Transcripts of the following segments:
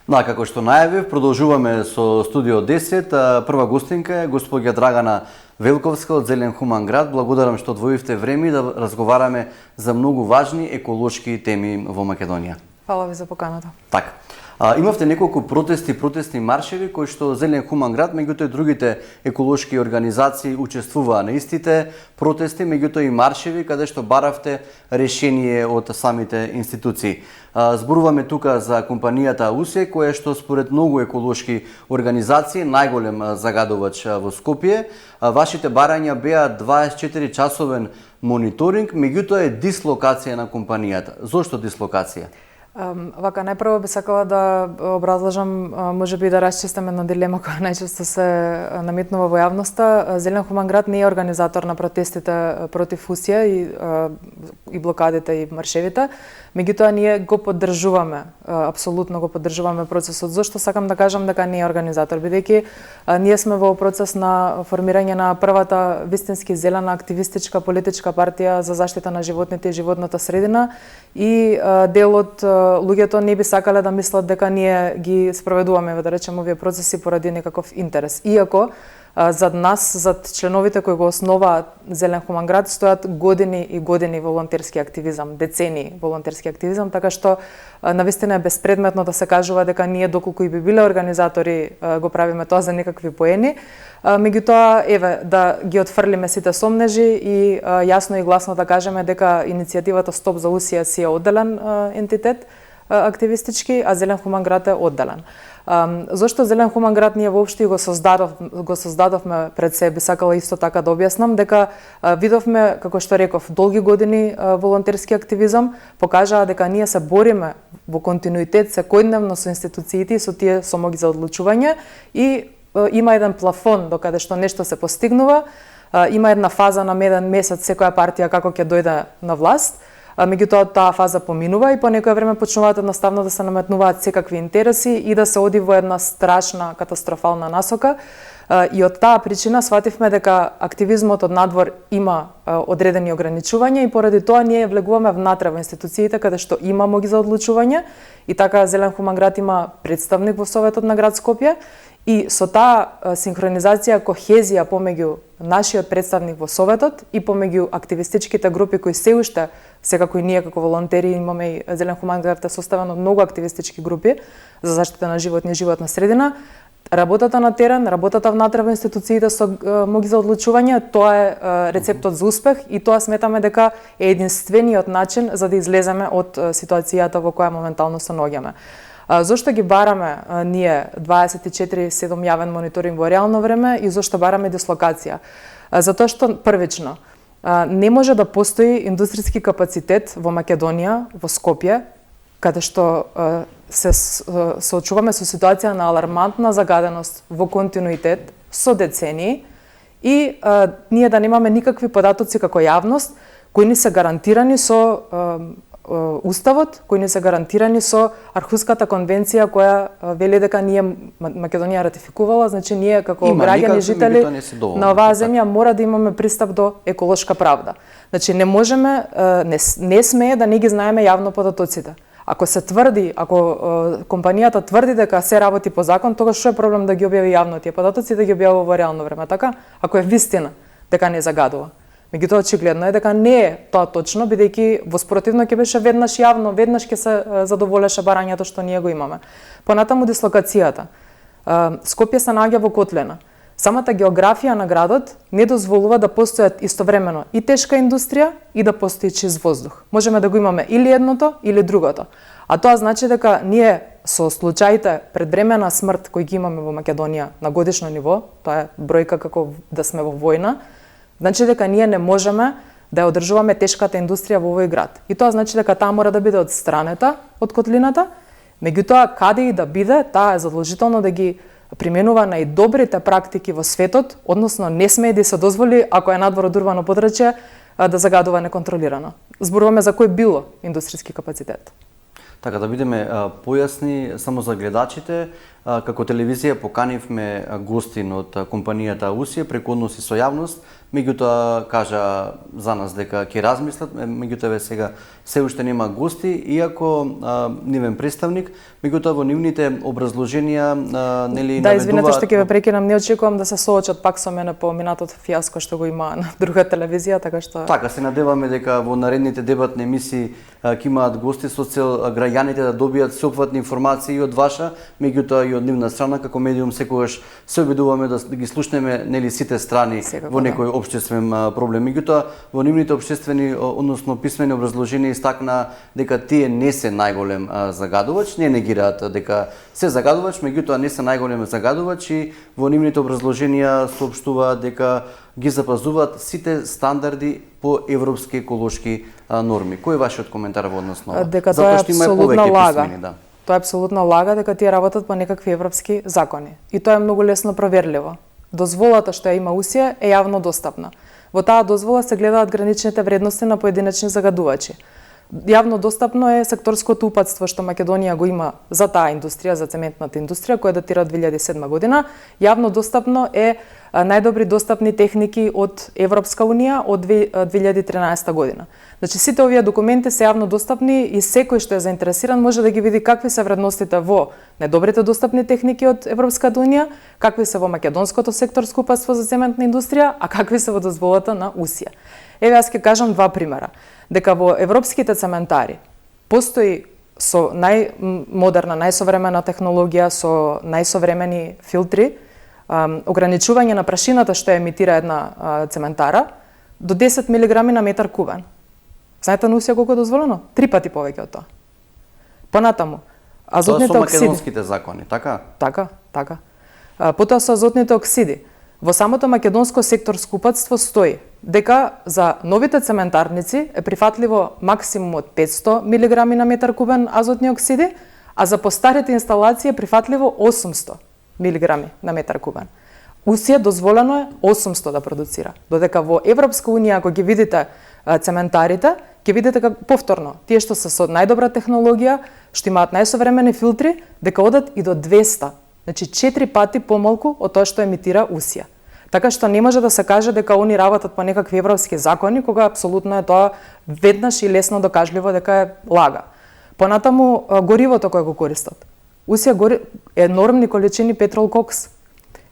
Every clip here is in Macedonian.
Како што најавив, продолжуваме со Студио 10. Прва гостинка е господја Драгана Велковска од Зелен хуман град. Благодарам што одвоивте време да разговараме за многу важни еколошки теми во Македонија. Фала ви за поканата. Така. Имавте неколку протестни маршеви кои што Зелен хуман град, меѓутоа и другите еколошки организации учествуваа на истите протести, меѓутоа и маршеви каде што баравте решение од самите институции. Зборуваме тука за компанијата УСЕ, која што според многу еколошки организации најголем загадувач во Скопје. Вашите барања беа 24-часовен мониторинг, меѓутоа е дислокација на компанијата. Зошто дислокација? Најпрво би сакала да образложам, можеби да расчистам една дилема која најчесто се наметнува во јавноста. Зелен хуман град не е организатор на протестите против УСЕ и блокадите и маршевите, меѓутоа ние го поддржуваме, апсолутно го поддржуваме процесот. Зошто сакам да кажам дека не е организатор, бидејќи ние сме во процес на формирање на првата вистински зелена активистичка политичка партија за заштита на животните и животната средина и дел од луѓето не би сакале да мислат дека ние ги спроведуваме, да речеме, овие процеси поради некаков интерес. Иако зад нас, зад членовите кои го основаат Зелен хуман град, стојат години и години волонтерски активизам, децении волонтерски активизам, така што навистина е безпредметно да се кажува дека ние доколку и би биле организатори го правиме тоа за некакви поени. Меѓутоа, еве, да ги отфрлиме сите сомнежи и јасно и гласно да кажеме дека иницијативата Стоп за УСЕ си е одделен ентитет активистички, а Зелен хуман град е одделен. Зошто Зелен хуман град ние воопшто го создадовме пред себе, сакала исто така да објаснам дека видовме, како што реков, долги години волонтерски активизам покажаа дека ние се бориме во континуитет секојдневно со институциите и со тие somоги за одлучување и има еден плафон до каде што нешто се постигнува, има една фаза на еден месец секоја партија како ќе дојде на власт. Меѓутоа таа фаза поминува и по некое време почнуваат едноставно да се наметнуваат секакви интереси и да се оди во една страшна катастрофална насока. И од таа причина свативме дека активизмот од надвор има одредени ограничувања и поради тоа ние влегуваме внатре во институциите каде што има моги за одлучување и така Зелен хуман град има представник во Советот на град Скопје. И со таа синхронизација, кохезија помеѓу нашиот представник во Советот и помеѓу активистичките групи кои се уште, секако и ние како волонтери имаме и Зелен хуман град е составен од многу активистички групи за заштита на животни и животна средина, работата на терен, работата внатре во институциите со моги за одлучување, тоа е рецептот за успех и тоа сметаме дека е единствениот начин за да излеземе од ситуацијата во која моментално се наоѓаме. Зошто ги бараме ние 24/7 јавен мониторинг во реално време и зошто бараме дислокација? Затоа што првично не може да постои индустријски капацитет во Македонија, во Скопје, каде што се соочуваме со ситуација на алармантна загаденост во континуитет со децении и ние да немаме никакви податоци како јавност кои ни се гарантирани со Уставот, кои не се гарантирани со Архуската конвенција која вели дека ние Македонија ратификувала, значи ние како граѓани жители на оваа земја мора да имаме пристап до еколошка правда. Значи не можеме, не смее да не ги знаеме јавно податоците. Ако се тврди, ако компанијата тврди дека се работи по закон, тогаш што е проблем да ги објави јавно тие податоци да ги објавува во реално време, така? Ако е вистина дека не загадува. Меѓутоа очигледно е дека не е тоа точно, бидејќи во спротивно ќе беше веднаш јавно, веднаш ќе се задоволеше барањето што ние го имаме. Понатаму дислокацијата. Скопје се наоѓа во котлина. Самата географија на градот не дозволува да постојат истовремено и тешка индустрија и да постои чист воздух. Можеме да го имаме или едното или другото. А тоа значи дека ние со случаите предвремена смрт кои ги имаме во Македонија на годишно ниво, тоа е бројка како да сме во војна, значи дека ние не можеме да ја одржуваме тешката индустрија во овој град. И тоа значи дека таа мора да биде одстранета од котлината, меѓутоа каде и да биде, таа е задолжително да ги применува најдобрите практики во светот, односно не смее да се дозволи, ако е надвор од урбано подрачје, да загадува неконтролирано. Зборуваме за кој било индустријски капацитет. Така да бидеме појасни само за гледачите, како телевизија поканивме гостин од компанијата УСЕ преку односи со јавност, меѓутоа кажа за нас дека ќе размислат, меѓутоа сега се уште нема гости, иако нивен представник, меѓутоа во нивните образложенија нели Да, извинете што ќе ве прекинам, не очекувам да се соочат пак со мене по минатото фијаско што го има на друга телевизија, така што Така се надеваме дека во наредните дебатни емисии ќе имаат гости со цел граѓаните да добијат сеопфатни информации од ваша, меѓутоа и од нивна страна, како медиум секогаш се обидуваме да ги слушнеме нели сите страни во некој општествен проблем. Меѓутоа во нивните општествени, односно писмени образложенија истакна дека тие не се најголем загадувач, не негираат дека се загадувач, меѓутоа не се најголем загадувач и во нивните образложенија соопштуваат дека ги запазуваат сите стандарди по европски еколошки норми. Кој е вашиот коментар во однос на дека тоа е апсолутна лага. Писмени, да. Тоа е апсолутна лага дека тие работат по некакви европски закони. И тоа е многу лесно проверливо. Дозволата што ја има Усија е јавно достапна. Во таа дозвола се гледаат граничните вредности на поединечни загадувачи. Јавно достапно е секторското упатство што Македонија го има за таа индустрија, за цементната индустрија, која датира од 2007 година. Јавно достапно е најдобри достапни техники од Европска унија од 2013 година. Значи сите овие документи се јавно достапни и секој што е заинтересиран може да ги види какви се вредностите во најдобрите достапни техники од Европската унија, какви се во македонското секторско упатство за цементна индустрија, а какви се во дозволата на Усија. Еве јас ќе кажам два примера. Дека во европските цементари постои со најмодерна, најсовремена технологија, со најсовремени филтри, ограничување на прашината што емитира една цементара до 10 мг на метар кубен. Знаете на Усија колку е дозволено? 3 пати повеќе од тоа. Понатаму, азотните оксиди. Тоа со македонските закони, така? Така. Потоа со азотните оксиди. Во самото македонско секторско упатство стои дека за новите цементарници е прифатливо максимум од 500 мг на метар кубен азотни оксиди, а за постарите инсталации е прифатливо 800 мг на метар кубен. Усија дозволено е 800 да продуцира, додека во Европска унија ако ги видите цементарите, ќе видите како повторно, тие што се со најдобра технологија, што имаат најсовремени филтри, дека одат и до 200, значи 4 пати помалку од тоа што емитира Усија. Така што не може да се каже дека они работат по некакви европски закони, кога апсолутно е тоа веднаш и лесно докажливо дека е лага. Понатаму горивото кое го користат. Усија гори енормни количини петрол кокс.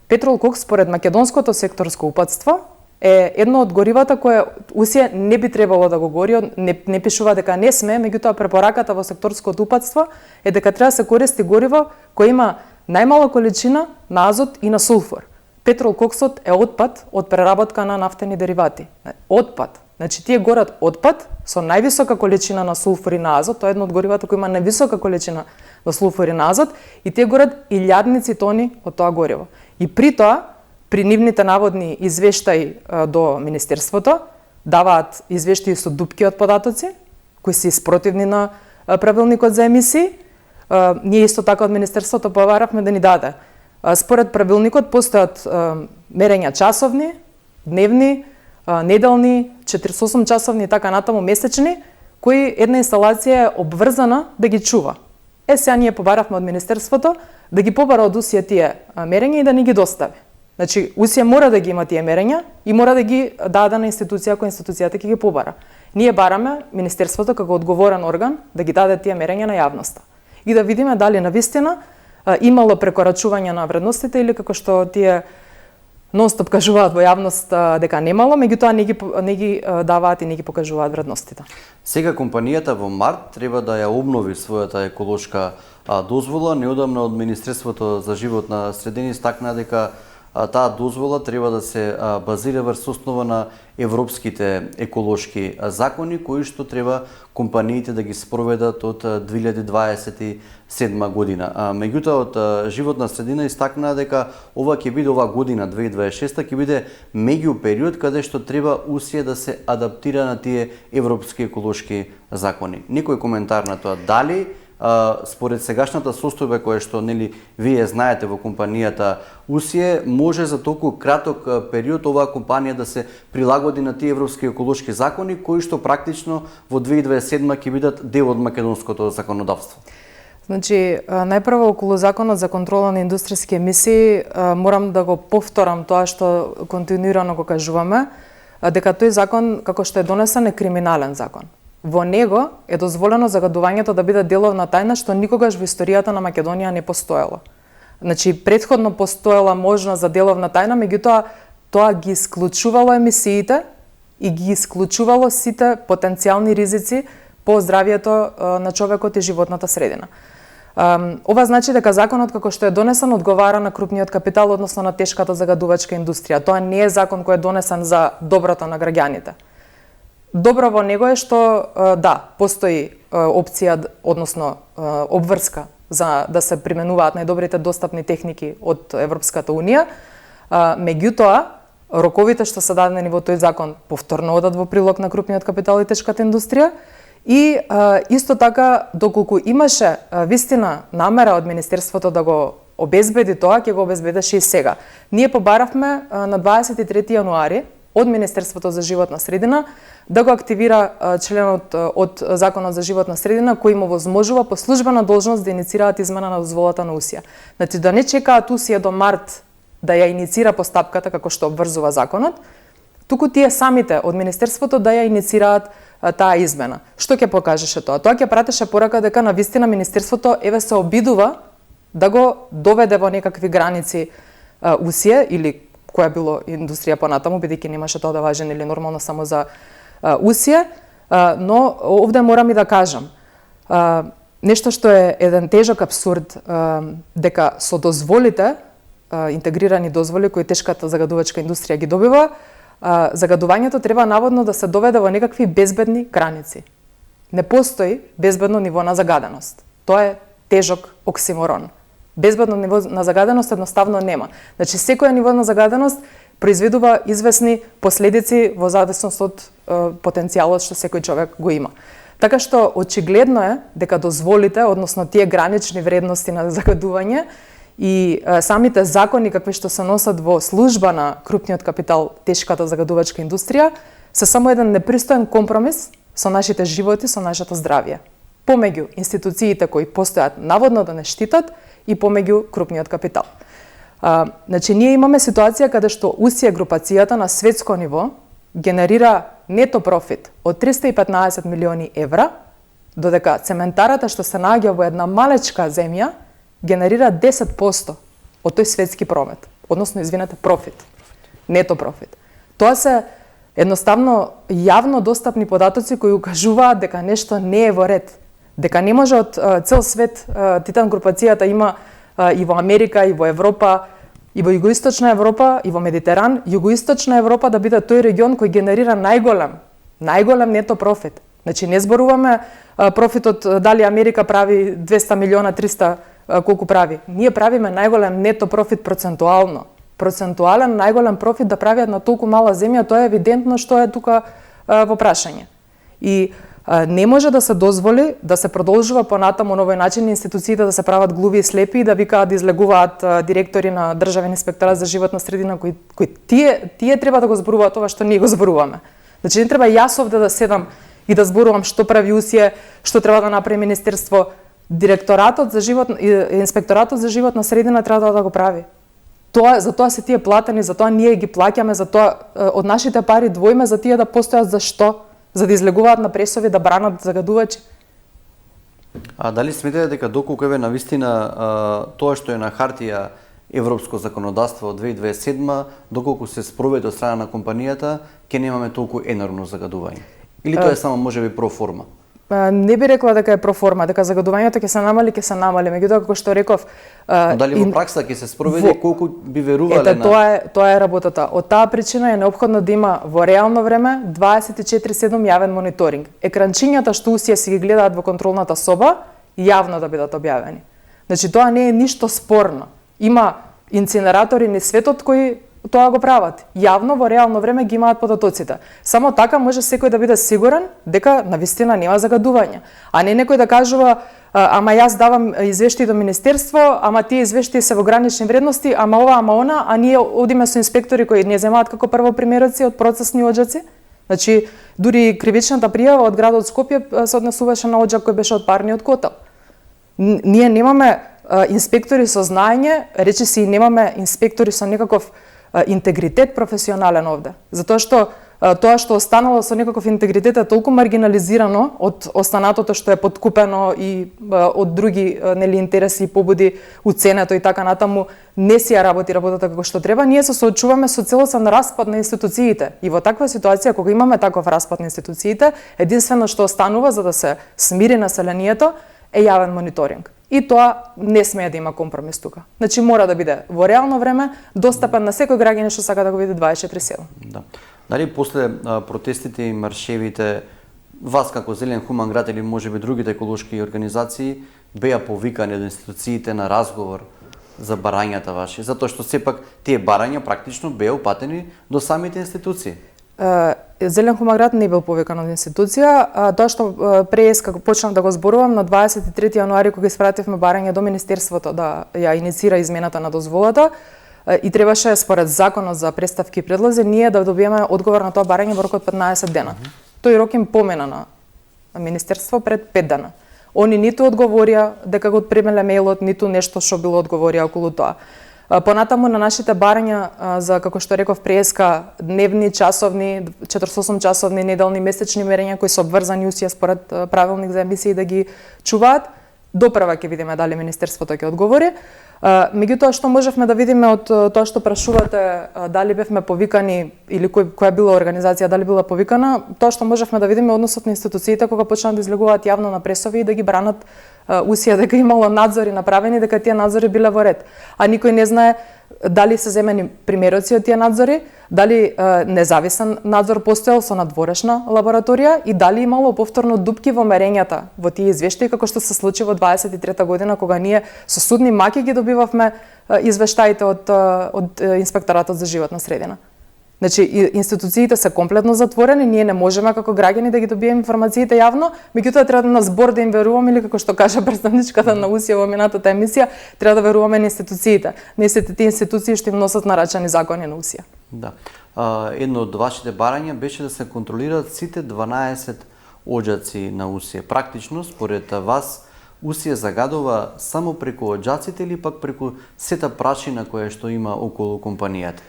Петрол кокс според македонското секторско упатство е едно од горивата кое Усија не би требало да го гори, не пишува дека не сме, меѓутоа препораката во секторското упатство е дека треба да се користи гориво кој има најмала количина на азот и на сулфур. Петрол коксот е отпад од преработка на нафтени деривати. Отпад. Значи тие горат отпад со највисока количина на сулфур и на азот, тоа е едно од горивата кои има највисока количина на сулфур и на азот, и тие горат илјадници тони од тоа гориво. И при тоа, при нивните наводни извештаи до Министерството, даваат извештаи со дупки од податоци, кои се спротивни на правилникот за емисии. Ние исто така од Министерството побаравме да ни даде. Според правилникот постојат мерења часовни, дневни, неделни, 48 часовни и така натаму месечни, кои една инсталација е обврзана да ги чува. Сега ние побаравме од Министерството да ги побара од Усија тие мерења и да ни ги достави. Значи, Усија мора да ги има тие мерења и мора да ги даде на институција која институцијата ќе ги побара. Ние бараме Министерството како одговорен орган да ги даде тие мерења на јавноста. И да видиме дали навистина имало прекорачување на вредностите или како што тие нон-стоп кажуваат во јавност дека немало, меѓутоа не ги даваат и не ги покажуваат вредностите. Сега компанијата во март треба да ја обнови својата еколошка дозвола. Неодамна од Министерството за животна средина истакна дека таа дозвола треба да се базира врз основа на европските еколошки закони кои што треба компаниите да ги спроведат од 2027 година. Меѓутоа од животна средина истакна дека ова ќе биде ова година 2026 ќе биде меѓу период каде што треба Усија да се адаптира на тие европски еколошки закони. Некој коментар на тоа дали според сегашната состојба која што нели вие знаете во компанијата Усија може за толку краток период оваа компанија да се прилагоди на тие европски еколошки закони кои што практично во 2027 ќе бидат дел од македонското законодавство. Значи, најпрво околу законот за контрола на индустријски емисии морам да го повторам тоа што континуирано го кажуваме. дека тој закон, како што е донесен, е криминален закон. Во него е дозволено загадувањето да биде деловна тајна, што никогаш во историјата на Македонија не постоело. Значи, претходно постоела можност за деловна тајна, меѓутоа тоа ги исклучувало емисиите и ги исклучувало сите потенцијални ризици по здравието на човекот и животната средина. Ова значи дека законот како што е донесен одговара на крупниот капитал, односно на тешката загадувачка индустрија. Тоа не е закон кој е донесен за доброто на граѓаните. Добро во него е што постои опција, односно обврска за да се применуваат најдобрите достапни техники од Европската Унија. Меѓутоа, роковите што се дадени во тој закон повторно одат во прилог на крупниот капитал и тешката индустрија. И исто така, доколку имаше вистина намера од Министерството да го обезбеди тоа, ќе го обезбедеше и сега. Ние побаравме на 23 јануари од Министерството за животна средина да го активира членот од Законот за животна средина кој му возможува по службена должност да иницираат измена на дозволата на УСИја. Значи да не чекаат УСИја до март да ја иницира постапката како што обврзува законот, туку тие самите од Министерството да ја иницираат таа измена. Што ќе покажеше тоа? Тоа ќе пратеше порака дека на вистина Министерството се обидува да го доведе во некакви граници УСИЕ или која било индустрија понатаму, бидејќи немаше тоа да важи или нормално само за УСИЕ, но овде морам и да кажам нешто што е еден тежок абсурд, дека со дозволите, интегрирани дозволи кои тешката загадувачка индустрија ги добива, загадувањето треба наводно да се доведе во некакви безбедни граници. Не постои безбедно ниво на загаденост. Тоа е тежок оксиморон. Безбедно ниво на загаденост едноставно нема. Значи, секоја ниво на загаденост произведува известни последици во зависност од потенцијалот што секој човек го има. Така што очигледно е дека дозволите, односно тие гранични вредности на загадување и самите закони какви што се носат во служба на крупниот капитал, тешката загадувачка индустрија, се само еден непристоен компромис со нашите животи, со нашето здравје. Помеѓу институциите кои постојат наводно да не штитат и помеѓу крупниот капитал. Значи, ние имаме ситуација каде што УСИЕ групацијата на светско ниво генерира нето профит од 315 милиони евра, додека цементарата што се наоѓа во една малечка земја генерира 10% од тој светски промет, односно, извинете, профит, нето профит. Тоа се едноставно јавно достапни податоци кои укажуваат дека нешто не е во ред, дека не може од цел свет Титан групацијата има и во Америка, и во Европа, и во Југоисточна Европа, и во Медитеран, Југоисточна Европа да биде тој регион кој генерира најголем нето профит. Значи, не зборуваме профитот дали Америка прави 200 милиона, 300 колку прави. Ние правиме најголем нето профит процентуално. Процентуален најголем профит да правиат на толку мала земја, тоа е евидентно што е тука во прашање. И не може да се дозволи да се продолжува понатаму на овој начин институциите да се прават глуви и слепи и да викаат да излегуваат директори на Државен инспекторат за животна средина кои тие треба да го зборуваат ова што ние го зборуваме. Значи не треба јас овде да седам и да зборувам што прави УСИЕ, што треба да направи Министерство. Директоратот за инспекторатот за животна средина треба да го прави. За тоа се тие платени, за тоа ние ги плаќаме, за тоа од нашите пари двоиме за тие да постојат. За што? За да излегуваат на пресови, да бранат загадувачи. А дали сметате дека доколку еве навистина тоа што е на хартија европско законодавство од 2027, доколку се спроведе од страна на компанијата, ќе немаме толку енормно загадување? Или тоа е само можеби проформа? Не би рекла дека е проформа, дека загадувањето ќе се намали, меѓутоа како што реков, дали во пракса ќе се спроведе колку би верувале на... Тоа е работата. Од таа причина е неопходно да има во реално време 24/7 јавен мониторинг. Екранчињата што УСИЕ си ги гледаат во контролната соба, јавно да бидат објавени. Значи тоа не е ништо спорно. Има инцинератори низ светот кои тоа го прават. Јавно во реално време ги имаат податоците. Само така може секој да биде сигурен дека навистина нема загадување. А не некој да кажува ама јас давам извештај до Министерство, ама тие извештаи се во гранични вредности, ама ова, ама она, а ние одиме со инспектори кои не земаат како првопримероци од процесни оџаци. Значи, дури кривичната пријава од градот Скопје се однесуваше на оџак кој беше од парниот котел. Ние немаме инспектори со знаење, речиси и немаме инспектори со некаков интегритет професионален овде. Затоа што тоа што останало со некаков интегритет е толку маргинализирано од останатото што е подкупено и од други нели интереси и побуди, уценето и така натаму, не си ја работи работата како што треба, ние се соочуваме со целосен распад на институциите. И во таква ситуација, кога имаме таков распад на институциите, единствено што останува за да се смири населението е јавен мониторинг. И тоа не смее да има компромис тука. Значи мора да биде во реално време, достапен на секој граѓанин што сака да го види 24/7. Да. Дали после протестите и маршевите, вас како Зелен хуман град или можеби другите еколошки организации беа повикани до институциите на разговор за барањата ваши, затоа што сепак тие барања практично беа упатени до самите институции? Зелен хуман град не бил повикан од институција, тоа што преес како почнав да го зборувам на 23 јануари кога испративме барање до Министерството да ја инициира измената на дозволата, и требаше според законот за представки и предлози ние да добиеме одговор на тоа барање во рок од 15 дена. Тој рок им помена на Министерство пред 5 дена. Они ниту одговорија дека го отпремеле мејлот, ниту нешто што било одговорија околу тоа. Понатаму на нашите барања за, како што реков преска, дневни, часовни, 48 часовни, неделни, месечни мерења кои се обврзани усија според правилник за емисии да ги чуваат, допрва ќе видиме дали Министерството ќе одговори. Меѓутоа што можевме да видиме од тоа што прашувате дали бевме повикани или која била организација дали била повикана, тоа што можевме да видиме односот на институциите кога почнаа да излегуваат јавно на пресови и да ги бранат усија дека имало надзори направени, дека тие надзори биле во ред. А никој не знае дали се земени примероци од тие надзори, дали независен надзор постоел со надворешна лабораторија и дали имало повторно дупки во мерењата во тие извештаи како што се случи во 23 година кога ние со судни маки ги добивавме извештаите од Инспекторатот за животна средина. Значи, институциите се комплетно затворени, ние не можеме како граѓани да ги добиеме информациите јавно, меѓутоа треба на збор да им веруваме или како што кажа представничката на УСИ во минатата емисија, треба да веруваме на институциите. Не сите тие институции што им носат нарачани закони на УСИ. Да. Едно од вашите барања беше да се контролираат сите 12 оџаци на УСИ. Практично, според вас, УСИ загадува само преку оџаците или пак преку сета прашина која што има околу компанијата?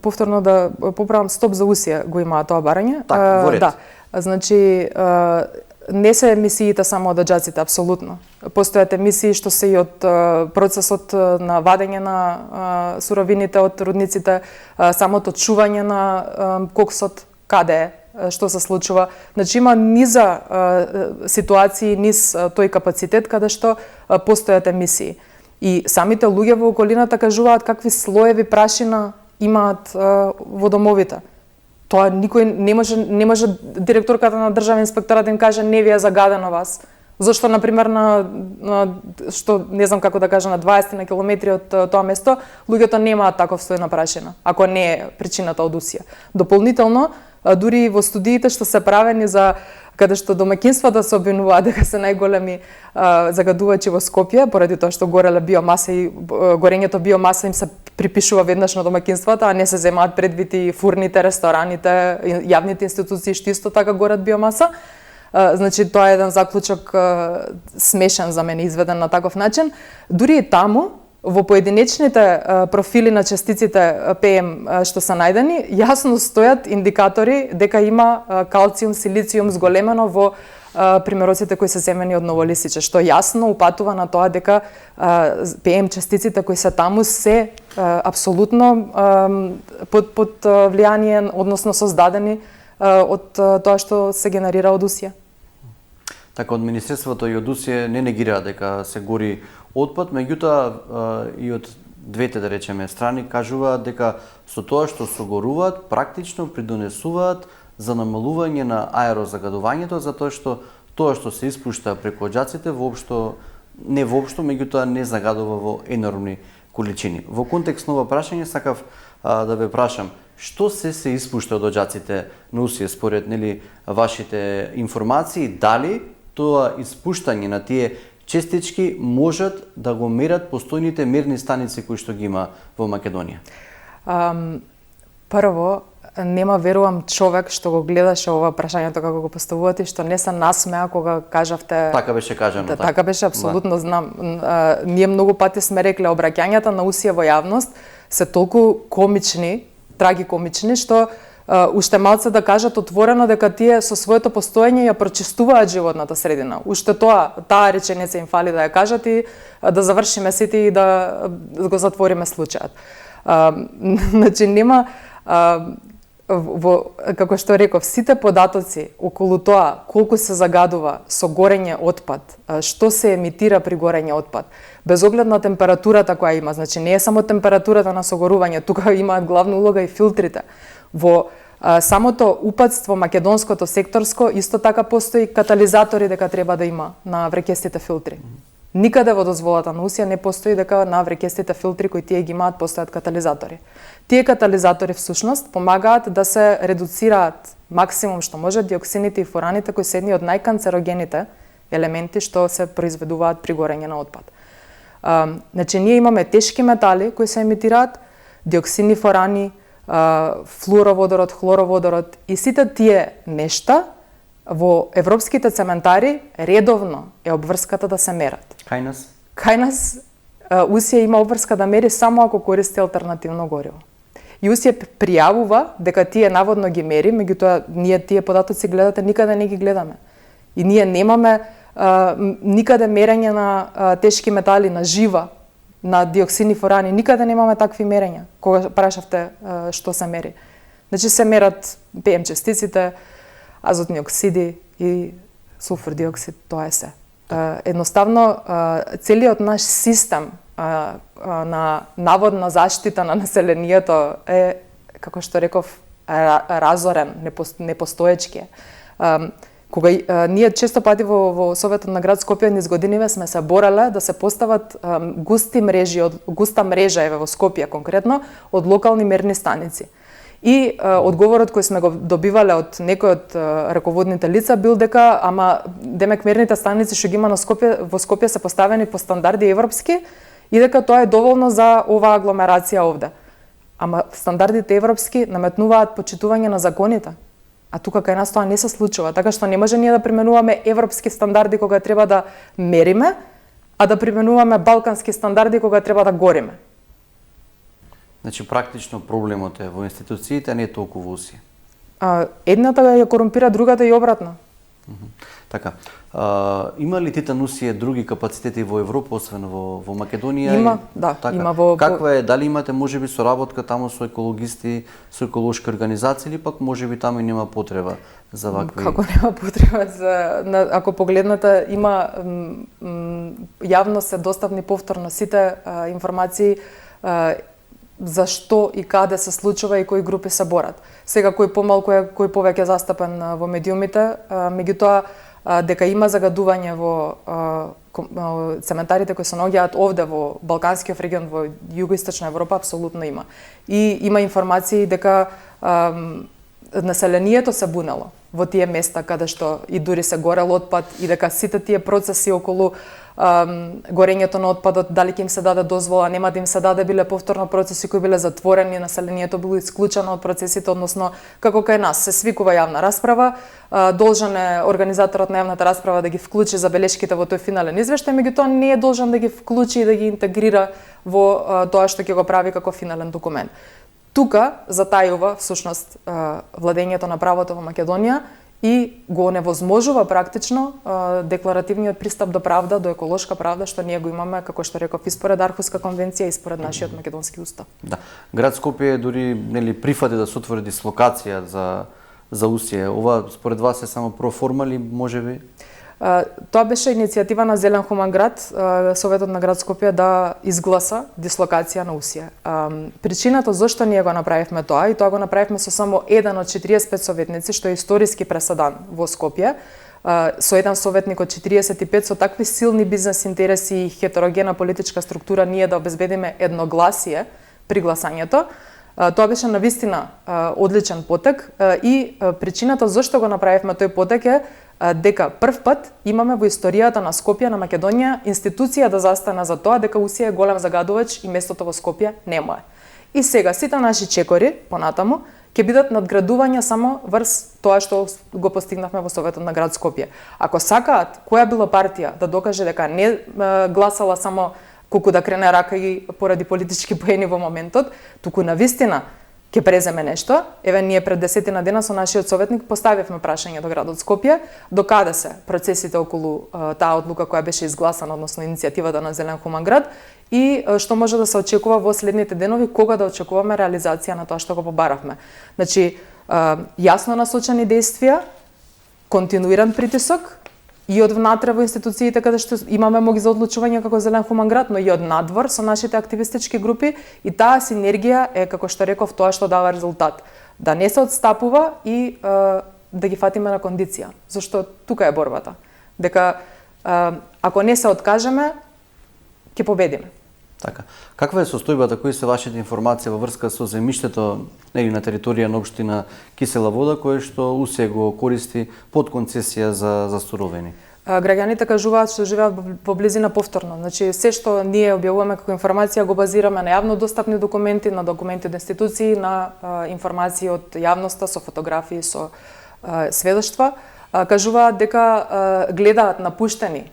Повторно да поправам, стоп за УСИ го имаа тоа барање. Так, во ред. Да. Значи, не се емисиите само од оџаците, апсолутно. Постојат емисии што се и од процесот на вадење на суровините од рудниците, самото чување на коксот, каде е, што се случува. Значи има низа ситуации, низ тој капацитет каде што постојат емисии. И самите луѓе во околината кажуваат какви слоеви прашина имаат во домовите. Тоа никој не може директорката на државен инспекторат да им каже не ви е загадено вас. Зошто на пример на што не знам како да кажа на 20 на километри од тоа место луѓето немаат таков слој на прашина, ако не е причината од УСИ. Дополнително дури во студиите што се правени за каде што домаќинствата се обвинуваат дека се најголеми загадувачи во Скопје, поради тоа што гореле биомаса и горењето биомаса им се припишува веднаш на домаќинствата, а не се земаат предвид и фурните, рестораните, јавните институции што исто така горат биомаса. Значи тоа е еден заклучок смешен за мене, изведен на таков начин. Дури и таму, во поединечните профили на частиците ПМ што се најдени, јасно стојат индикатори дека има калциум, силициум зголемено во примероците кои се земени од новолисиче, што јасно упатува на тоа дека ПМ частиците кои се таму се апсолутно под влијание, односно создадени од тоа што се генерира од УСИ. Така, од Министерството и од УСИ не негираат дека се гори отпад, меѓутоа и од двете, да речеме, страни кажуваат дека со тоа што согоруваат, практично придонесуваат за намалување на аерозагадувањето, затоа што тоа што се испушта преку оџаците не воопшто, меѓутоа не загадува во енормни количини. Во контекст на ова прашање сакав да ве прашам, што се испушта од оџаците на УСИ според вашите информации, дали тоа испуштање на тие честички можат да го мерат постојните мерни станици кои што ги има во Македонија? Прво, нема верувам човек што го гледаше ова прашањето како го поставувате, што не се насмеа кога кажавте. Така беше кажано. Така беше, апсолутно знам. Ние многу пати сме рекле обраќањата на УСИ во јавност се толку комични, трагикомични, што уште малце да кажат отворено дека тие со своето постоење ја прочистуваат животната средина. Уште таа реченица им фали да ја кажат и да завршиме сите и да го затвориме случајот. Значи нема како што реков, сите податоци околу тоа колку се загадува со горење отпад, што се емитира при горење отпад, без оглед на температурата која има, значи не е само температурата на согорување, тука имаат главна улога и филтрите. Во самото упатство македонското секторско исто така постои катализатори дека треба да има на врекестите филтри. Никаде во дозволата на Усија не постои дека на врекестите филтри кои тие ги имаат постојат катализатори. Тие катализатори всушност помагаат да се редуцираат максимум што може диоксините и фураните кои се едни од најканцерогените елементи што се произведуваат при горење на отпад. Значи ние имаме тешки метали кои се емитираат, диоксини, фурани, флуороводород, хлороводород и сите тие нешта во европските цементари редовно е обврската да се мерат. Кај нас Усија има обврска да мери само ако користи алтернативно гориво. И Усија пријавува дека тие наводно ги мери, меѓутоа ние тие податоци гледате никаде не ги гледаме. И ние немаме никаде мерење на тешки метали, на жива, на диоксини, фурани, никаде немаме такви мерења. Кога прашавте што се мери. Значи се мерат ПМ частиците, азотни оксиди и сулфур диоксид, тоа е се. Едноставно, целиот наш систем на наводна заштита на населението е, како што реков, разорен, непостоечки. Кога ние често пати во Советот на град Скопје низ годиниве сме се бореле да се постават густа мрежа во Скопје конкретно од локални мерни станици. И одговорот кој сме го добивале од некој од раководните лица бил дека демек мерните станици што ги има во Скопје се поставени по стандарди европски и дека тоа е доволно за оваа агломерација овде. Ама стандардите европски наметнуваат почитување на законите. А тука кај нас тоа не се случува, така што не може ние да применуваме европски стандарди кога треба да мериме, а да применуваме балкански стандарди кога треба да гориме. Значи практично проблемот е во институциите, а не толку во Усија. Едната ја корумпира другата и обратно. Така. Има ли Титан Усија други капацитети во Европа освен во Македонија? Има, да, така. Има Каква е, дали имате можеби соработка таму со екологисти, со еколошки организации или пак можеби таму и нема потреба за вакви? Како нема потреба ако погледнете има јавно се доставни повторно сите информации за што и каде се случува и кои групи се борат. Сега кој помалку е, кој повеќе застапен во медиумите, меѓутоа дека има загадување во цементарите кои се наоѓаат овде во Балканскиот регион, во југоисточна Европа, апсолутно има. И има информации дека населението се бунело во тие места каде што и дури се горел отпад и дека сите тие процеси околу горењето на отпадот, дали ќе им се даде дозвола, нема да им се даде, биле повторно процеси кои биле затворени, населението било исклучено од процесите, односно како кај нас се свикува јавна расправа, должен е организаторот на јавната расправа да ги вклучи забелешките во тој финален извештај, меѓутоа не е должен да ги вклучи и да ги интегрира во тоа што ќе го прави како финален документ. Тука затајува всушност владењето на правото во Македонија и го невозможува практично декларативниот пристап до правда, до еколошка правда, што ние го имаме, како што реков, и според Архуска конвенција и според нашиот македонски устав. Да. Град Скопје дури прифати да се отвори дислокација за Усија. Ова според вас е само проформа или можеби? Тоа беше иницијатива на Зелен хуман град, Советот на град Скопје да изгласа дислокација на Усија. Причината зашто ние го направивме тоа, и тоа го направивме со само еден од 45 советници, што е историски преседан во Скопје, со еден советник од 45, со такви силни бизнес интереси и хетерогена политичка структура, ние да обезбедиме едногласие при гласањето. Тоа беше навистина одличен потек и причината зашто го направивме тој потек е дека прв пат имаме во историјата на Скопје, на Македонија, институција да застане за тоа дека Усија е голем загадувач и местото во Скопје нема е. И сега сите наши чекори понатаму ќе бидат надградувања само врз тоа што го постигнавме во Советот на град Скопје. Ако сакаат која било партија да докаже дека не гласала само колку да крене рака и поради политички поени во моментот, туку навистина ќе ќе преземе нешто. Еве ние пред 10 дена со нашиот советник поставивме прашање до градот Скопје докаде се процесите околу таа одлука која беше изгласана, односно иницијативата на Зелен хуман град и што може да се очекува во следните денови, кога да очекуваме реализација на тоа што го побаравме. Значи, јасно насочени действија, континуиран притисок и од внатре во институциите каде што имаме моги за одлучување како Зелен хуман град, но и од надвор со нашите активистички групи и таа синергија е, како што реков, тоа што дава резултат. Да не се отстапува и да ги фатиме на кондиција, зашто тука е борбата. Дека ако не се откажеме, ќе победиме. Така. Каква е состојбата, кои се вашите информации во врска со земјиштето на територија на општина Кисела Вода, кое што УСЕ го користи под концесија за суровини? Граѓаните кажуваат што живеат во близина повторно. Значи, се што ние објавуваме како информација го базираме на јавно достапни документи, на документи од институции, на информации од јавноста, со фотографии, со сведоштва. Кажуваат дека гледаат напуштени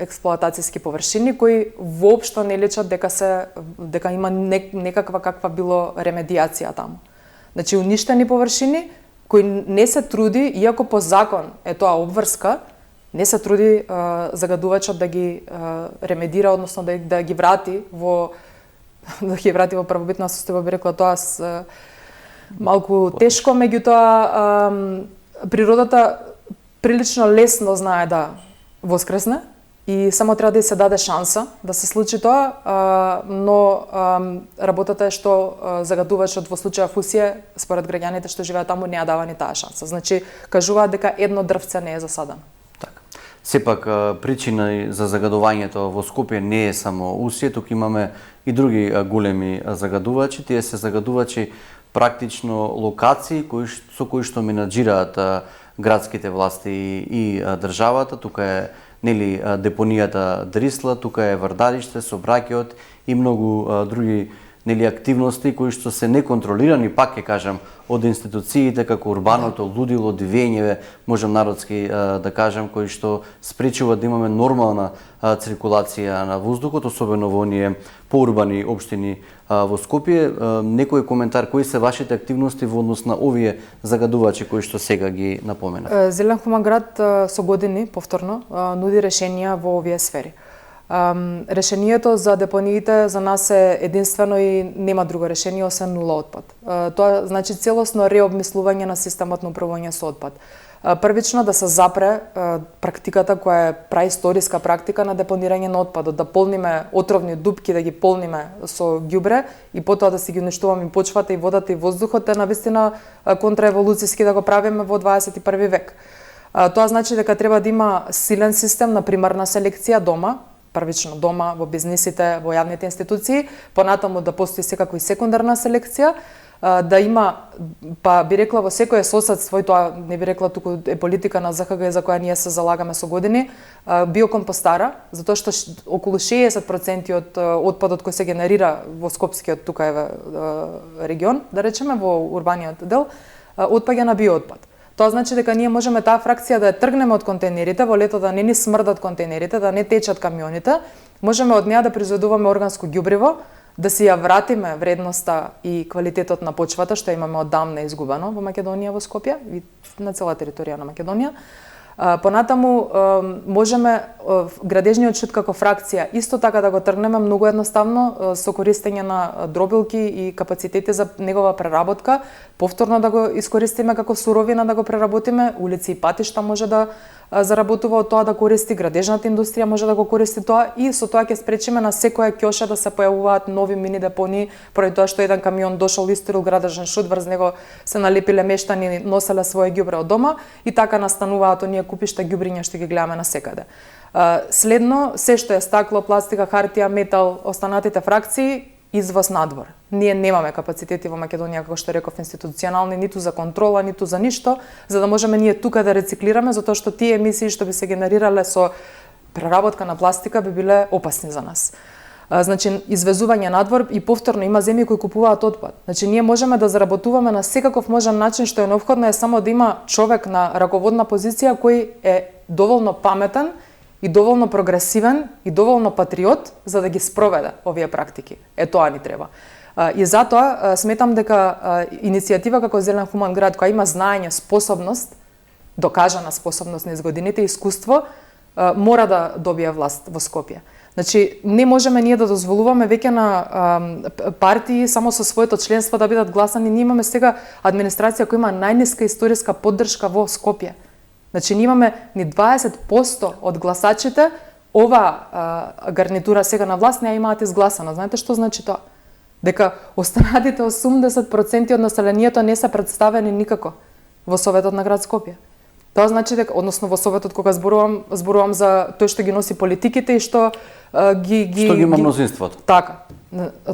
експлоатацијски површини кои воопшто не личат дека има некаква каква било ремедијација таму. Значи уништени површини кои не се труди, иако по закон е тоа обврска, не се труди загадувачот да ги ремедира, односно да ги врати во првобитна состојба, би рекла тоа малку тешко, меѓутоа природата прилично лесно знае да воскресне и само треба да се даде шанса да се случи тоа, но работата е што загадувачот во случаја фусија, според граѓаните што живеат таму, не ја дава ни таа шанса. Значи, кажуваат дека едно дрвце не е засадено. Така. Сепак, причина за загадувањето во Скопје не е само УСИ, туку имаме и други големи загадувачи. Тие се загадувачи практично локации со кои што менаџираат градските власти и државата. Тука е депонијата Дрисла, тука е Вардариште, Собраќеот и многу други активности кои што се неконтролирани, пак ќе кажам, од институциите како урбаното лудило, дивење, можам народски да кажам, кои што спречуваат да имаме нормална циркулација на воздухот, особено во оние поурбани општини во Скопје. Некој коментар, кои се вашите активности во однос на овие загадувачи кои што сега ги напомена? Зелен хуман град со години повторно нуди решенија во овие сфери. Решението за депониите за нас е единствено и нема друго решение освен нула отпад. Тоа значи целосно реобмислување на системот на управување со отпад. Првично да се запре практиката која е праисториска практика на депонирање на отпадот, да полниме отровни дупки, да ги полниме со ѓубре и потоа да си ги уништуваме почвата и водата и воздухот, е навистина контраеволуцијски да го правиме во 21 век. Тоа значи дека треба да има силен систем на примарна селекција дома, првично дома, во бизнисите, во јавните институции, понатаму да постои секако и секундарна селекција, да има, па би рекла во секое соседство, и тоа не би рекла туку е политика на ЗХГ за која ние се залагаме со години, биокомпостара, затоа што околу 60% од отпадот кој се генерира во Скопскиот тука регион, да речеме во урбаниот дел, отпаѓа на биоотпад. Тоа значи дека ние можеме таа фракција да ја тргнеме од контейнерите, во лето да не ни смрдат контейнерите, да не течат камионите, можеме од неа да произведуваме органско ѓубриво, да си ја вратиме вредноста и квалитетот на почвата, што имаме оддамна изгубено во Македонија, во Скопје и на цела територија на Македонија. Понатаму можеме градежниот шут како фракција исто така да го тргнеме многу едноставно со користење на дробилки и капацитети за негова преработка, повторно да го искористиме како суровина да го преработиме, улици и патишта може да заработува од тоа да користи, градежната индустрија може да го користи тоа и со тоа ќе спречиме на секоја ќоша да се појавуваат нови мини депонии, поради тоа што еден камион дошол историл градежен шут, врз него се налепиле мештани, носеле своje ѓубре од дома и така настануваат оние купишта ѓубриња што ги гледаме насекаде. Следно, се што е стакло, пластика, хартија, метал, останатите фракции, извоз надвор. Ние немаме капацитети во Македонија, како што реков, институционални, ниту за контрола, ниту за ништо, за да можеме ние тука да рециклираме, затоа што тие емисии што би се генерирале со преработка на пластика би биле опасни за нас. Значи, извезување надвор и повторно има земји кои купуваат отпад. Значи, ние можеме да заработуваме на секаков можен начин, што е необходно е само да има човек на раководна позиција кој е доволно паметен и доволно прогресивен и доволно патриот за да ги спроведе овие практики. Тоа ни треба. И затоа сметам дека иницијатива како Зелен хуман град, која има знаење, способност, докажана способност низ годините, искуство, мора да добие власт во Скопје. Значи, не можеме ние да дозволуваме веќе на партии само со своето членство да бидат гласани. Ние имаме сега администрација која има најниска историска поддршка во Скопје. Значи, ние имаме ни 20% од гласачите, ова гарнитура сега на власт не ја имаат изгласано. Знаете што значи тоа? Дека останатите 80% од населението не се представени никако во Советот на град Скопје. Тоа значи дека, односно во Советот кога зборувам за тој што ги носи политиките и што ги има мнозинството. Така.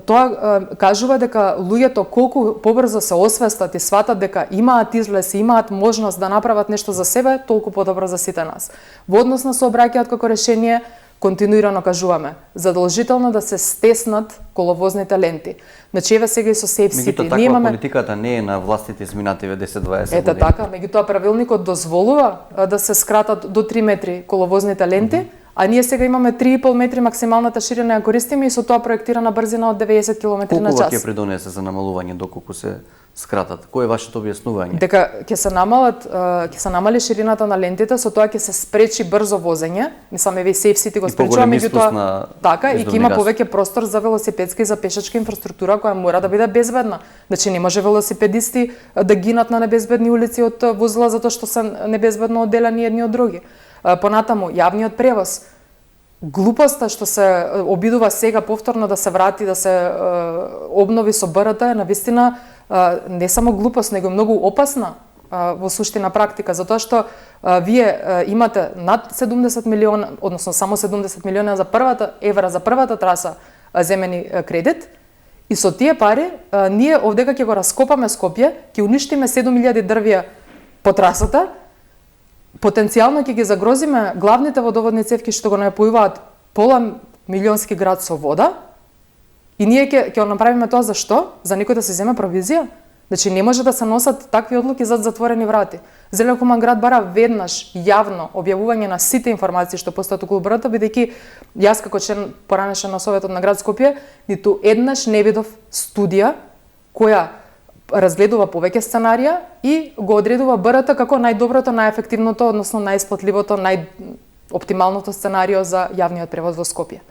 Тоа кажува дека луѓето колку побрзо се освестат и сватат дека имаат излез и имаат можност да направат нешто за себе, толку подобро за сите нас. Во однос на сообраќајот како решение, континуирано кажуваме, задолжително да се стеснат коловозните ленти. Значи, еве сега и со Safe City. Меѓутоа, таква политиката не е на властите изминативе 10-20 години. Ете така, меѓутоа правилникот дозволува да се скратат до 3 метри коловозните ленти, а ние сега имаме 3,5 метри максималната ширина ја користиме и со тоа проектирана брзина од 90 км на час. Колку ќе придонесе за намалување доколку се скратат? Кој е вашето објаснување? Дека ќе се намали ширината на лентите, со тоа ќе се спречи брзо возење. Мислам, еве Safe City го спречува, меѓутоа така и ќе има повеќе простор за велосипедска и за пешачка инфраструктура која мора да биде безбедна. Значи не може велосипедисти да гинат на небезбедни улици од возила затоа што се небезбедно одделени едни од други. Понатаму, јавниот превоз. Глупоста што се обидува сега повторно да се врати, да се обнови со БРТ е навистина не само глупост, него многу опасна во суштина практика, затоа што вие имате над 70 милиона, односно само 70 милиона за првата траса земени кредит, и со тие пари ние овдека ќе го раскопаме Скопје, ќе уништиме 7000 дрвја по трасата, потенцијално ќе ги загрозиме главните водоводни цевки што го напојуваат пола милионски град со вода, и ние ќе направиме тоа за што? За некој да се земе провизија? Значи не може да се носат такви одлуки зад затворени врати. Зелен хуман град бара веднаш јавно објавување на сите информации што постојат околу БРТ, бидејќи јас како член поранешен на Советот на град Скопје ниту еднаш не видов студија која разгледува повеќе сценарија и го одредува БРТ како најдоброто, најефективното, односно најисплатливото, најоптималното сценарио за јавниот превоз во Скопје.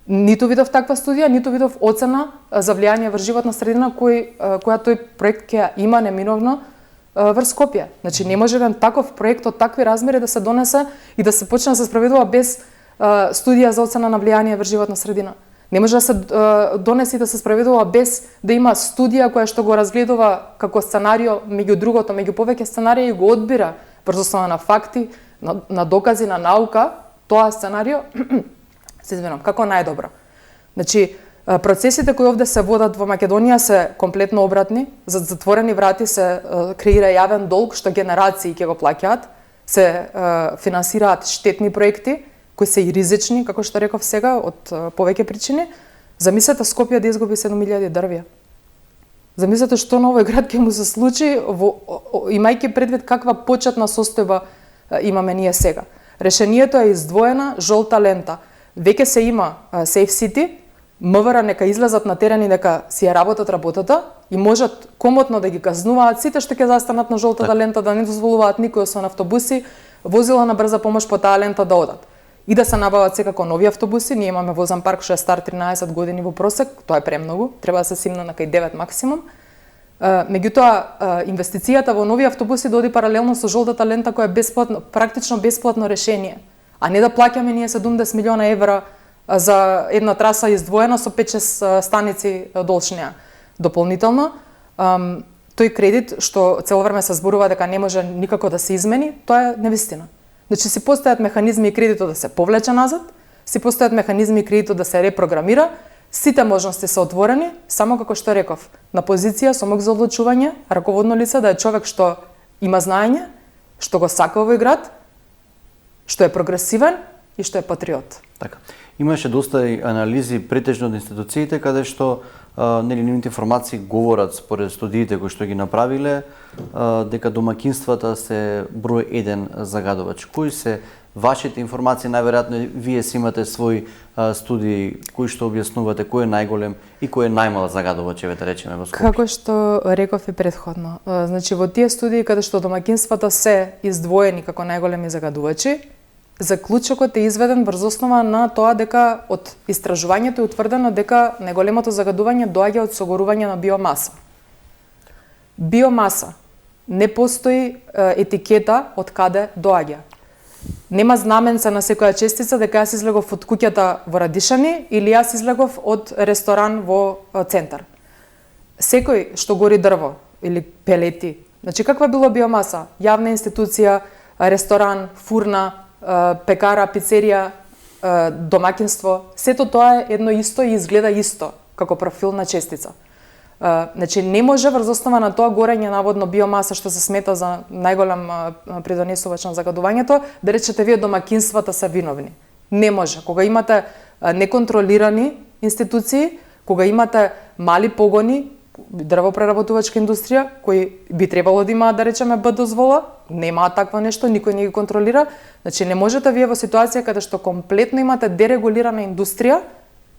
Ниту видов таква студија, ниту видов оцена за влијание врз животна средина која тој проект ќе има неминовно врз Скопје. Значи не може еден таков проект од такви размери да се донесе и да се почне да се спроведува без студија за оцена на влијание врз животна средина. Не може да се донесе и да се спроведува без да има студија која што го разгледува како сценарио меѓу другото, меѓу повеќе сценарии и го одбира врз основа на факти, на докази, на наука, тоа сценарио како најдобро. Значи, процесите кои овде се водат во Македонија се комплетно обратни. За затворени врати се креира јавен долг што генерации ќе го плаќаат, се финансираат штетни проекти кои се и ризични, како што реков сега, од повеќе причини. Замислете Скопје да изгуби 7000 дрвја. Замислете што на овој град ќе му се случи, имајќи предвид каква почетна состојба имаме ние сега. Решението е издвоена жолта лента. Веќе се има Safe City, МВР нека излезат на терен и дека си ја работат работата и можат комотно да ги казнуваат сите што ќе застанат на жолтата лента, да не дозволуваат никој освен автобуси, возила на брза помош по таа лента да одат. И да се набават секако нови автобуси, ние имаме возен парк што е стар 13 години во просек, тоа е премногу, треба да се симне на кај 9 максимум. Меѓутоа, инвестицијата во нови автобуси доди паралелно со жолтата лента која е бесплатно, практично бесплатно решение, а не да плаќаме ние 70 милиона евра за една траса издвоена со 5-6 станици долшнија. Дополнително, тој кредит што цело време се зборува дека не може никако да се измени, тоа е невистина. Значи си постојат механизми и кредитот да се повлече назад, си постојат механизми и кредитот да се репрограмира, сите можности се отворени, само како што реков, на позиција со мог за одлучување, раководно лице да е човек што има знаење, што го сака овој град, што е прогресивен и што е патриот. Така. Имаше доста анализи претежно од институциите каде што нивните информации говорат според студиите кои што ги направиле дека домаќинствата се број 1 загадувач. Кои се вашите информации, најверојатно вие си имате свои студии кои што објаснувате кој е најголем и кој е најмал загадувач, да речеме во Скопје. Како што реков и претходно, значи во тие студии каде што домаќинствата се издвоени како најголеми загадувачи, заклучокот е изведен врз основа на тоа дека од истражувањето е утврдено дека најголемото загадување доаѓа од согорување на биомаса. Биомаса. Не постои етикета од каде доаѓа. Нема знаменца на секоја честица дека јас излегов од куќата во Радишани или јас излегов од ресторан во центар. Секој што гори дрво или пелети, значи каква било биомаса, јавна институција, ресторан, фурна, пекара, пицерија, домаќинство, сето тоа е едно исто и изгледа исто како профил на честица. Значи не може врз основа на тоа горење наводно биомаса што се смета за најголем придонесувач на загадувањето, да речете вие домаќинствата се виновни. Не може. Кога имате неконтролирани институции, кога имате мали погони, дрвопреработувачка индустрија, кои би требало да имаат, да речеме, Б дозвола, немаат такво нешто, никој не ги контролира. Значи не можете вие во ситуација каде што комплетно имате дерегулирана индустрија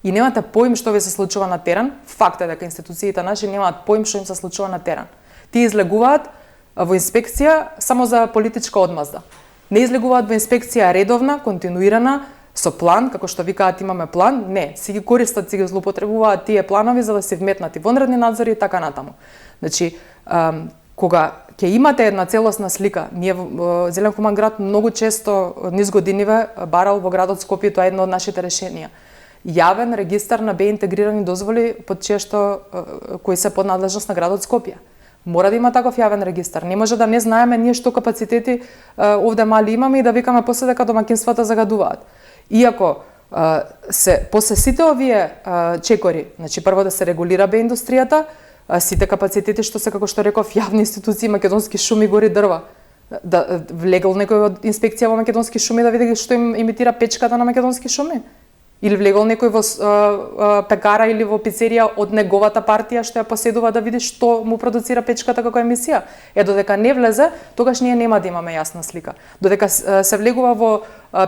и немате поим што ви се случува на терен, факт е дека институциите наши немаат поим што им се случува на терен. Тие излегуваат во инспекција само за политичка одмазда. Не излегуваат во инспекција редовна, континуирана, со план, како што викаат имаме план, не, си ги користат, си ги злоупотребуваат тие планови за да се вметнат и вонредни надзори и така натаму. Значи, кога ќе имате една целосна слика, ние во Зелен хуман град многу често низ годиниве барал во градот Скопје, тоа е едно од нашите решенија. Јавен регистар на интегрирани дозволи под чие што кои се под надлежност на градот Скопје. Мора да има таков јавен регистар. Не може да не знаеме ние што капацитети овде мали имаме и да викаме после дека домаќинствата загадуваат. Иако после сите овие чекори, значи прво да се регулира индустријата, сите капацитети што се, како што реков, јавни институции, Македонски шуми, гори дрва, да влегол некој од инспекција во Македонски шуми да види што им имитира печката на Македонски шуми? Или влегол некој во пекара или во пицерија од неговата партија што ја поседува да види што му продуцира печката како емисија. Додека не влезе, тогаш ние нема да имаме јасна слика. Додека се влегува во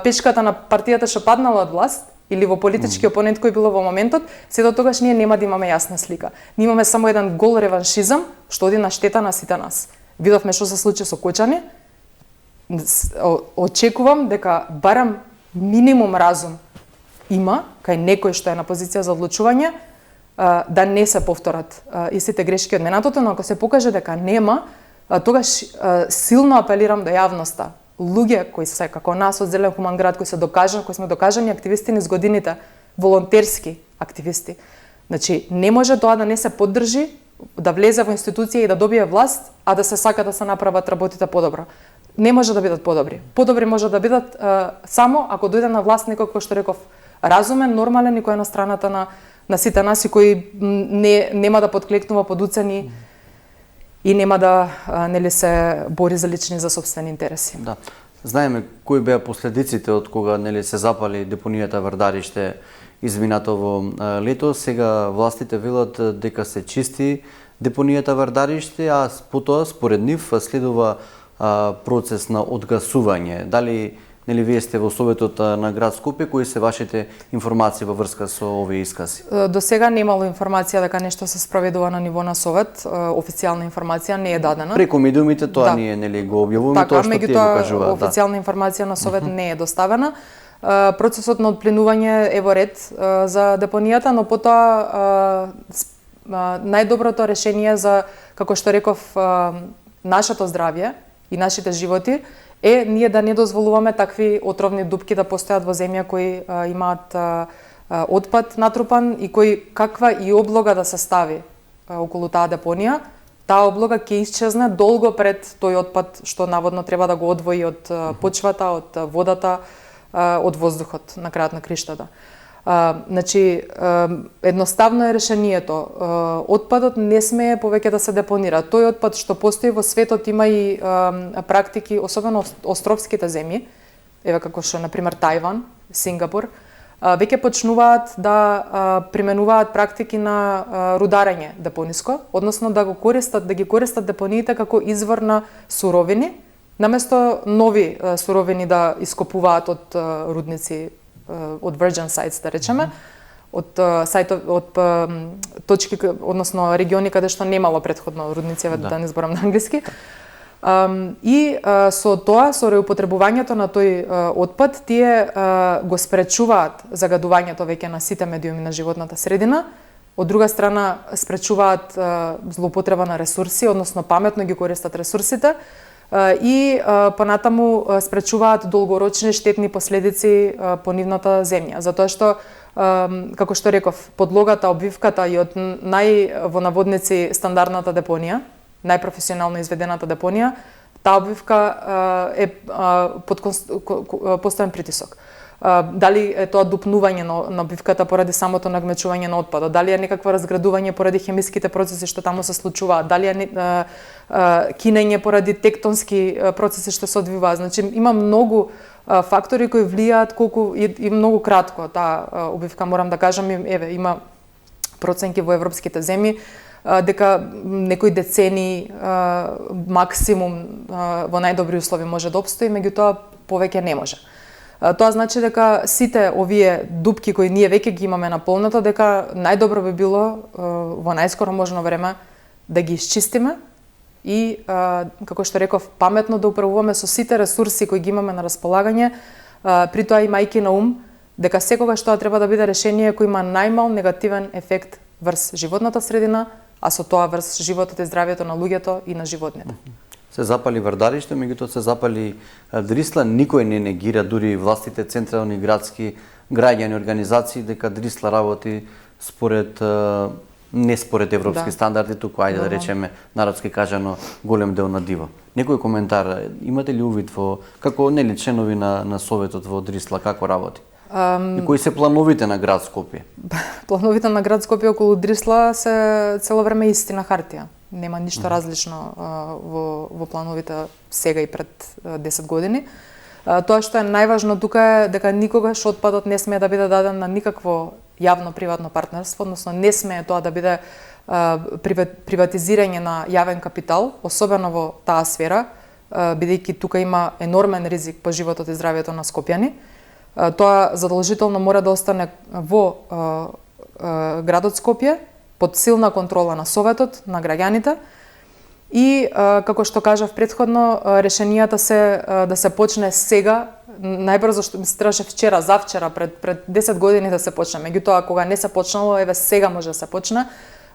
печката на партијата што паднала од власт или во политички опонент кој било во моментот, се до тогаш ние нема да имаме јасна слика. Ние имаме само еден гол реваншизам што оди на штета на сите нас. Видовме што се случи со Кочани. Очекувам дека барам минимум разум има кај некој што е на позиција за одлучување да не се повторат истите грешки од минатото, но ако се покаже дека нема, тогаш силно апелирам до јавноста. Луѓе кои се како нас од Зелен хуман град, кои сме докажани активисти низ годините, волонтерски активисти. Значи не може тоа да не се поддржи, да влезе во институција и да добие власт, а да се сака да се направат работите подобро. Не може да бидат подобри. Подобри може да бидат само ако дојде на власт некој кој што реков разумен, нормален и кој е на страната на сите нас и кој нема да подклекнува под уцени и нема да нели се бори за лични, за собствени интереси. Да. Знаеме кои беа последиците од кога нели се запали депонијата Вардариште изминатово лето. Сега властите велат дека се чисти депонијата Вардариште, а потоа според нив следува процес на одгасување. Дали нели вие сте во Советот на град Скопје, кои се вашите информации во врска со овие искази? До сега немало информација дека нешто се спроведува на ниво на Совет, официјална информација не е дадена. Преку медиумите тоа ние нели го објавуваме, тоа што тие го кажуваат. Така, официјална информација на Совет не е доставена. Процесот на отпленување е во ред за депонијата, но потоа најдоброто решение за, како што реков, нашето здравје и нашите животи е ние да не дозволуваме такви отровни дупки да постојат во земја кои имаат отпад натрупан и кои каква и облога да се стави околу таа депонија, таа облога ќе исчезне долго пред тој отпад што наводно треба да го одвои од почвата, од водата, од воздухот на крајот на криштата. Значи, едноставно е решението. Отпадот не смее повеќе да се депонира. Тој отпад што постои во светот има и практики, особено островските земји, еве како што на пример Тајван, Сингапур, веќе почнуваат да применуваат практики на рударење депониско, односно да ги користат депониите како извор на суровини Наместо нови суровини да ископуваат од рудници, од virgin sites да речеме, од точки, односно региони каде што немало претходно рудници, да не зборам на англиски. И со тоа, со реупотребувањето на тој отпад, тие го спречуваат загадувањето веќе на сите медиуми на животната средина. Од друга страна, спречуваат злоупотреба на ресурси, односно паметно ги користат ресурсите и понатаму спречуваат долгорочни штетни последици по нивната земја. Затоа што, како што реков, подлогата, обвивката и од во наводници стандардната депонија, најпрофесионално изведената депонија, таа обвивка е под постојан притисок. Дали е тоа дупнување на обвивката поради самото нагмечување на отпадот, дали е некакво разградување поради хемиските процеси што таму се случуваат, дали е кинење поради тектонски процеси што се одвиваат. Значи има многу фактори кои влијаат колку и многу кратко таа обвивка, морам да кажам, има проценки во европските земји дека некои децени максимум во најдобри услови може да обстои, меѓутоа повеќе не може. Тоа значи дека сите овие дупки кои ние веќе ги имаме наполнато, дека најдобро би било во најскоро можно време да ги исчистиме и, како што реков, паметно да управуваме со сите ресурси кои ги имаме на располагање, при тоа имајќи на ум дека секогаш тоа треба да биде решение кој има најмал негативен ефект врз животната средина, а со тоа врз животот и здравјето на луѓето и на животните. Се запали Вардариште, меѓутоа се запали Дрисла, никој не негира, дури властите централни градски граѓани организации, дека Дрисла работи според не според европски стандарди, туку ајде да речеме народски кажано голем дел на диво. Некој коментар, имате ли увид во како нели членови на советот во Дрисла како работи? И кои се плановите на град Скопје? Плановите на град Скопје околу Дрисла се цело време исти на хартија. Нема ништо различно во плановите сега и пред 10 години. Тоа што е најважно тука е дека никогаш отпадот не смее да биде даден на никакво јавно-приватно партнерство, односно не смее тоа да биде приватизирање на јавен капитал, особено во таа сфера, бидејќи тука има енормен ризик по животот и здравјето на скопјани. Тоа задолжително мора да остане во градот Скопје, под силна контрола на Советот, на граѓаните. И, како што кажав предходно, решенијата се да се почне сега, најбрзо што ми се требаше вчера, завчера, пред 10 години да се почне. Меѓутоа, кога не се почнало, еве сега може да се почне,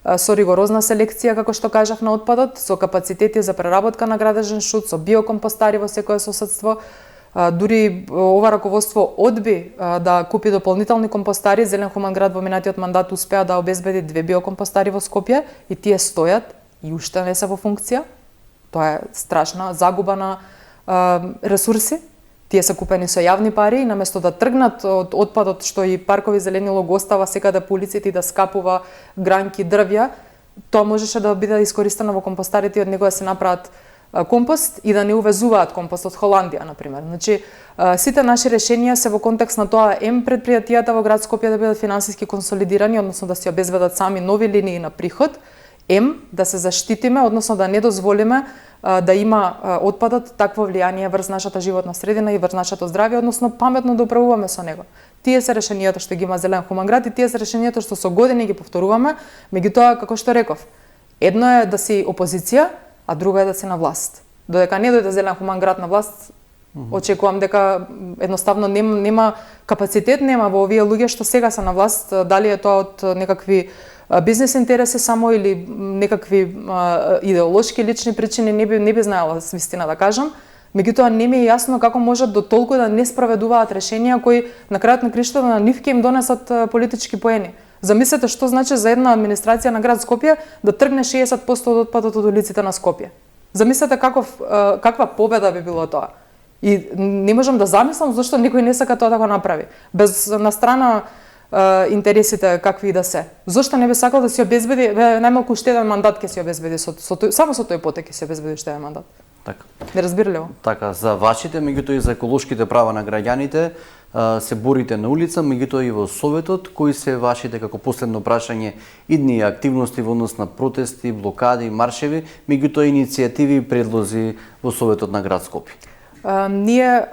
со ригорозна селекција, како што кажав, на отпадот, со капацитети за преработка на градежен шут, со биокомпостари во секое соседство. Дури ова раководство одби да купи дополнителни компостари. Зелен хуман град во минатиот мандат успеа да обезбеди 2 биокомпостари во Скопје и тие стојат и уште не се во функција. Тоа е страшна загуба на ресурси. Тие се купени со јавни пари и наместо да тргнат од отпадот што и паркови зеленило го остава секаде по улиците и да скапува гранки, дрвја, тоа можеше да биде искористено во компостарите и од него да се направат компост и да не увезуваат компост од Холандија, например. Значи, сите наши решенија се во контекст на тоа предпријатијата во град Скопје да бидат финансиски консолидирани, односно да се обезбедат сами нови линии на приход, да се заштитиме, односно да не дозволиме да има отпадот такво влијание врз нашата животна средина и врз нашето здравје, односно паметно да управуваме со него. Тие се решенијата што ги има Зелен хуман град и тие се решенијата што со години ги повторуваме, меѓутоа, како што реков, едно е да си опозиција, а друго е да си на власт. Додека не дојде Зелен хуман град на власт, очекувам дека едноставно нема капацитет, нема во овие луѓе што сега се на власт, дали е тоа од некакви бизнес интереси само или некакви идеолошки лични причини, не би знаела вистина да кажам. Меѓутоа не ми е јасно како можат до толку да не спроведуваат решенија кои на крајот на криштата на нив ќе им донесат политички поени. Замислете што значи за една администрација на град Скопје да тргне 60% од отпадот од улиците на Скопје. Замислете каква победа би било тоа. И не можам да замислам зашто никој не сака тоа да го направи. Без на страна интересите какви и да се. Зошто не би сакал да си обезбеди најмалку уште еден мандат ќе си обезбеди само со тој потек ќе си обезбеди уште еден мандат. Така. Неразбирливо. Така, за вашите, меѓутоа и за еколошките права на граѓаните, се борите на улица, меѓутоа и во Советот, кои се вашите, како последно прашање, идни активности во однос на протести, блокади, маршеви, меѓутоа иницијативи и предлози во Советот на град Скопје? Ние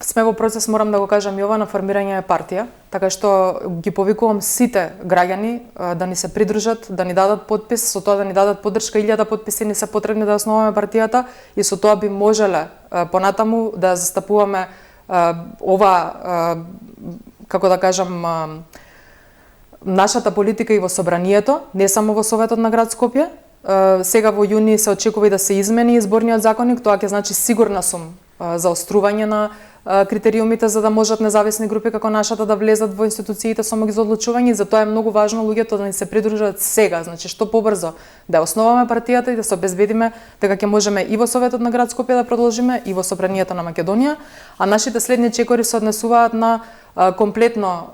сме во процес, морам да го кажам и ова, на формирање партија, така што ги повикувам сите граѓани да ни се придружат, да ни дадат подпис, со тоа да ни дадат поддршка. 1000 подписи ни се потребни да основаме партијата и со тоа би можеле понатаму да застапуваме ова, како да кажам, нашата политика и во собранието, не само во Советот на град Скопје. Сега во јуни се очекува и да се измени изборниот законник, тоа ќе значи, сигурна сум, заострување на критериумите за да можат независни групи како нашата да влезат во институциите со моќ за одлучување, и затоа е многу важно луѓето да ни се придружат сега, значи што побрзо да основаме партијата и да се обезбедиме дека ќе можеме и во Советот на град Скопје да продолжиме и во собранието на Македонија, а нашите следни чекори се однесуваат на комплетно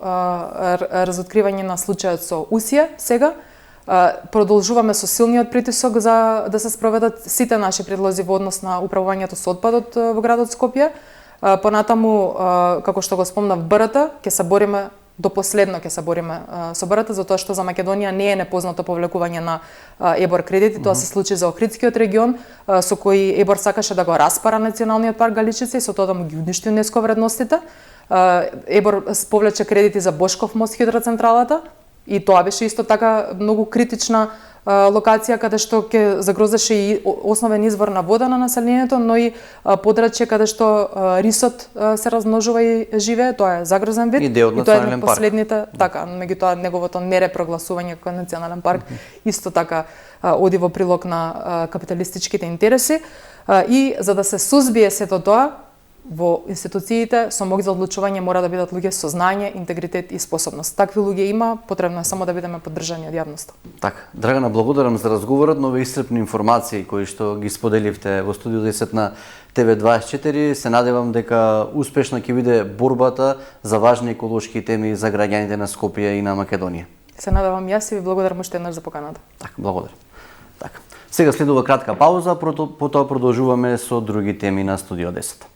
разоткривање на случајот со Усие сега. Продолжуваме со силниот притисок за да се спроведат сите наши предлози во однос на управувањето со отпадот во градот Скопје. Понатаму, како што го спомнав, БРТ, ќе се бориме до последно со БРТ, затоа што за Македонија не е непознато повлекување на ЕБОР кредити. Тоа се случи за Охридскиот регион, со кој ЕБОР сакаше да го распара националниот парк Галичица и со тоа да му ги уништи ЮНЕСКО вредностите. ЕБОР повлече кредити за Бошков мост, хидроцентралата, и тоа беше исто така многу критична локација каде што ќе загрозеше и основен извор на вода на населението, но и подрачје каде што рисот се размножува и живее, тоа е загрозен вид. И тоа е последните, така, меѓутоа неговото нерепрогласување како национален парк исто така оди во прилог на капиталистичките интереси. И за да се сузбие сето тоа, во институциите со моќ за одлучување мора да бидат луѓе со знање, интегритет и способност. Такви луѓе има, потребно е само да бидеме поддржани од јавноста. Така, Драгана, благодарам за разговорот, нови исцрпни информации кои што ги споделивте во студио 10 на ТВ24. Се надевам дека успешна ќе биде борбата за важни еколошки теми за граѓаните на Скопје и на Македонија. Се надевам јас и ви благодарам уште еднаш за поканата. Така, благодарам. Така. Сега следува кратка пауза, потоа продолжуваме со други теми на студио 10.